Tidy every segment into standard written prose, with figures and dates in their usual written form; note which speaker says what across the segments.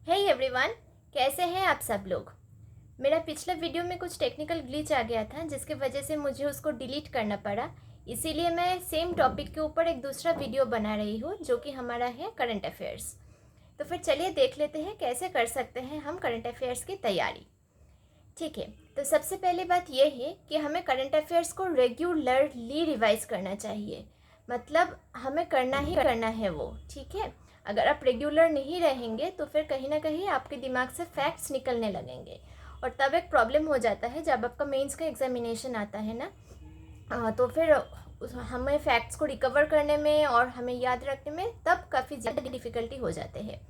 Speaker 1: Hey everyone, कैसे हैं आप सब लोग। मेरा पिछला वीडियो में कुछ टेक्निकल ग्लिच आ गया था जिसकी वजह से मुझे उसको डिलीट करना पड़ा। इसीलिए मैं सेम टॉपिक के ऊपर एक दूसरा वीडियो बना रही हूँ जो कि हमारा है करंट अफेयर्स। तो फिर चलिए देख लेते हैं कैसे कर सकते हैं हम करंट अफेयर्स की तैयारी। ठीक है, तो सबसे पहली बात यह है कि हमें करंट अफेयर्स को रेगुलरली रिवाइज करना चाहिए। मतलब हमें करना ही करना है वो। ठीक है, अगर आप रेगुलर नहीं रहेंगे तो फिर कहीं ना कहीं आपके दिमाग से फैक्ट्स निकलने लगेंगे और तब एक प्रॉब्लम हो जाता है जब आपका मेंस का एग्जामिनेशन आता है ना। तो फिर हमें फैक्ट्स को रिकवर करने में और हमें याद रखने में तब काफ़ी ज़्यादा डिफ़िकल्टी हो जाते हैं।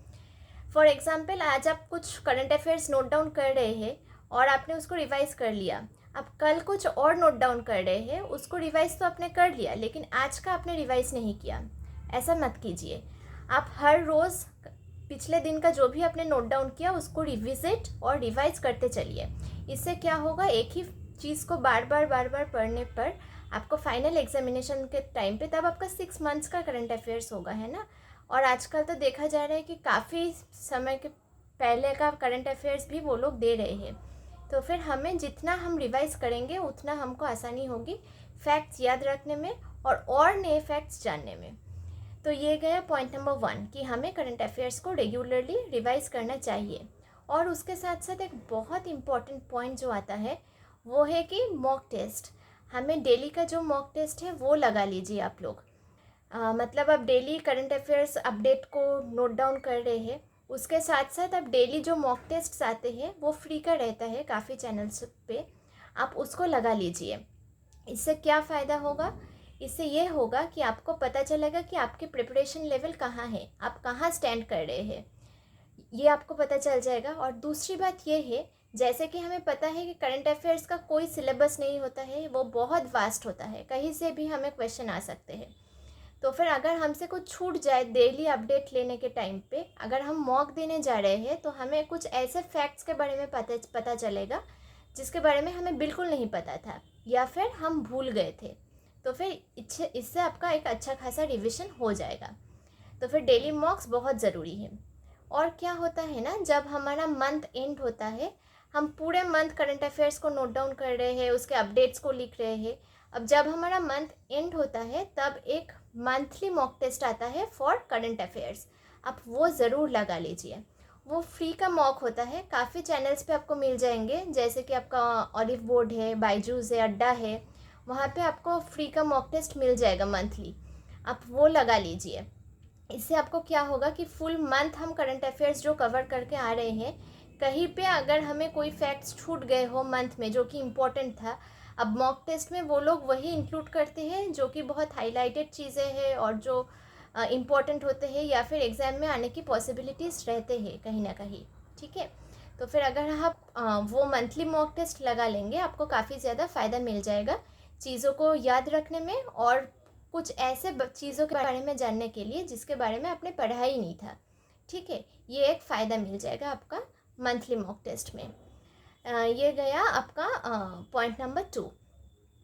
Speaker 1: फॉर एग्ज़ाम्पल, आज आप कुछ करंट अफेयर्स नोट डाउन कर रहे हैं और आपने उसको रिवाइज कर लिया। आप कल कुछ और नोट डाउन कर रहे हैं, उसको रिवाइज तो आपने कर लिया लेकिन आज का आपने रिवाइज नहीं किया। ऐसा मत कीजिए। आप हर रोज़ पिछले दिन का जो भी आपने नोट डाउन किया उसको रिविजिट और रिवाइज करते चलिए। इससे क्या होगा, एक ही चीज़ को बार बार पढ़ने पर आपको फाइनल एग्जामिनेशन के टाइम पे तब आपका 6 मंथ्स का करंट अफेयर्स होगा, है ना। और आजकल तो देखा जा रहा है कि काफ़ी समय के पहले का करंट अफेयर्स भी वो लोग दे रहे हैं। तो फिर हमें जितना हम रिवाइज करेंगे उतना हमको आसानी होगी फैक्ट्स याद रखने में और नए फैक्ट्स जानने में। तो ये गया पॉइंट नंबर 1 कि हमें करंट अफेयर्स को रेगुलरली रिवाइज करना चाहिए। और उसके साथ साथ एक बहुत इम्पॉर्टेंट पॉइंट जो आता है वो है कि मॉक टेस्ट। हमें डेली का जो मॉक टेस्ट है वो लगा लीजिए आप लोग। मतलब आप डेली करंट अफेयर्स अपडेट को नोट डाउन कर रहे हैं, उसके साथ साथ आप डेली जो मॉक टेस्ट्स आते हैं वो फ्री का रहता है काफ़ी चैनल्स पे, आप उसको लगा लीजिए। इससे क्या फ़ायदा होगा, इससे ये होगा कि आपको पता चलेगा कि आपकी प्रिपरेशन लेवल कहाँ है, आप कहाँ स्टैंड कर रहे हैं, ये आपको पता चल जाएगा। और दूसरी बात ये है, जैसे कि हमें पता है कि करंट अफेयर्स का कोई सिलेबस नहीं होता है, वो बहुत वास्ट होता है, कहीं से भी हमें क्वेश्चन आ सकते हैं। तो फिर अगर हमसे कुछ छूट जाए डेली अपडेट लेने के टाइम पे, अगर हम मॉक देने जा रहे हैं तो हमें कुछ ऐसे फैक्ट्स के बारे में पता चलेगा जिसके बारे में हमें बिल्कुल नहीं पता था या फिर हम भूल गए थे। तो फिर इससे आपका एक अच्छा खासा रिविजन हो जाएगा। तो फिर डेली मॉक्स बहुत ज़रूरी है। और क्या होता है ना, जब हमारा मंथ एंड होता है, हम पूरे मंथ करंट अफेयर्स को नोट डाउन कर रहे हैं, उसके अपडेट्स को लिख रहे हैं। अब जब हमारा मंथ एंड होता है तब एक मंथली मॉक टेस्ट आता है फॉर करंट अफेयर्स, आप वो ज़रूर लगा लीजिए। वो फ्री का मॉक होता है, काफ़ी चैनल्स पे आपको मिल जाएंगे, जैसे कि आपका ऑलिव बोर्ड है, बायजूस है, अड्डा है, वहाँ पे आपको फ्री का मॉक टेस्ट मिल जाएगा मंथली, आप वो लगा लीजिए। इससे आपको क्या होगा कि फुल मंथ हम करंट अफेयर्स जो कवर करके आ रहे हैं, कहीं पे अगर हमें कोई फैक्ट्स छूट गए हो मंथ में जो कि इम्पोर्टेंट था, अब मॉक टेस्ट में वो लोग वही इंक्लूड करते हैं जो कि बहुत हाईलाइटेड चीज़ें हैं और जो इम्पोर्टेंट होते हैं या फिर एग्ज़ाम में आने की पॉसिबिलिटीज़ रहते हैं कहीं ना कहीं। ठीक है, तो फिर अगर आप वो मंथली मॉक टेस्ट लगा लेंगे, आपको काफ़ी ज़्यादा फ़ायदा मिल जाएगा चीज़ों को याद रखने में और कुछ ऐसे चीज़ों के बारे में जानने के लिए जिसके बारे में आपने पढ़ा ही नहीं था। ठीक है, ये एक फ़ायदा मिल जाएगा आपका मंथली मॉक टेस्ट में। ये गया आपका पॉइंट नंबर 2।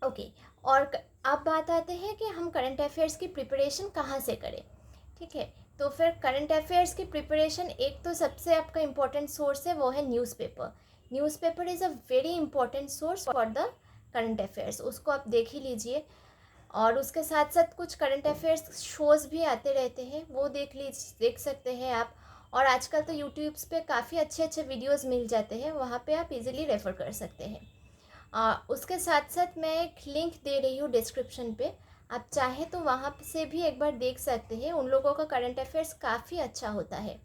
Speaker 1: ओके, और अब बात आते हैं कि हम करंट अफेयर्स की प्रिपरेशन कहाँ से करें। ठीक है, तो फिर करंट अफेयर्स की प्रिपरेशन एक तो सबसे आपका इम्पोर्टेंट सोर्स है, वो है newspaper. Newspaper is a very important source for the current affairs, उसको आप देख ही लीजिए। और उसके साथ साथ कुछ करंट अफेयर्स शोज़ भी आते रहते हैं, वो देख सकते हैं आप। और आजकल तो यूट्यूब्स पे काफ़ी अच्छे अच्छे वीडियोस मिल जाते हैं, वहाँ पे आप इजीली रेफ़र कर सकते हैं। उसके साथ साथ मैं एक लिंक दे रही हूँ डिस्क्रिप्शन पे, आप चाहे तो वहाँ से भी एक बार देख सकते हैं। उन लोगों का करंट अफेयर्स काफ़ी अच्छा होता है,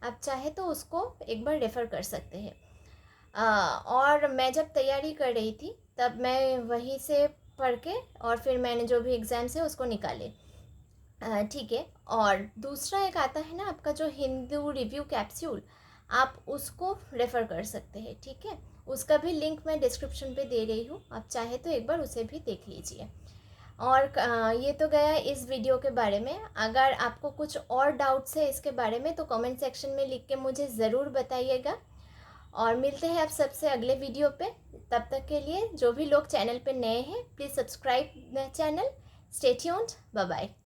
Speaker 1: आप चाहे तो उसको एक बार रेफ़र कर सकते हैं। और मैं जब तैयारी कर रही थी तब मैं वहीं से पढ़ के और फिर मैंने जो भी एग्ज़ाम्स है उसको निकाले। ठीक है, और दूसरा एक आता है ना आपका जो हिंदू रिव्यू कैप्सूल, आप उसको रेफ़र कर सकते हैं। ठीक है, उसका भी लिंक मैं डिस्क्रिप्शन पे दे रही हूँ, आप चाहे तो एक बार उसे भी देख लीजिए। और ये तो गया इस वीडियो के बारे में। अगर आपको कुछ और डाउट्स है इसके बारे में तो कमेंट सेक्शन में लिख के मुझे ज़रूर बताइएगा। और मिलते हैं आप सबसे अगले वीडियो पे। तब तक के लिए जो भी लोग चैनल पे नए हैं, please subscribe channel. Stay tuned, bye bye.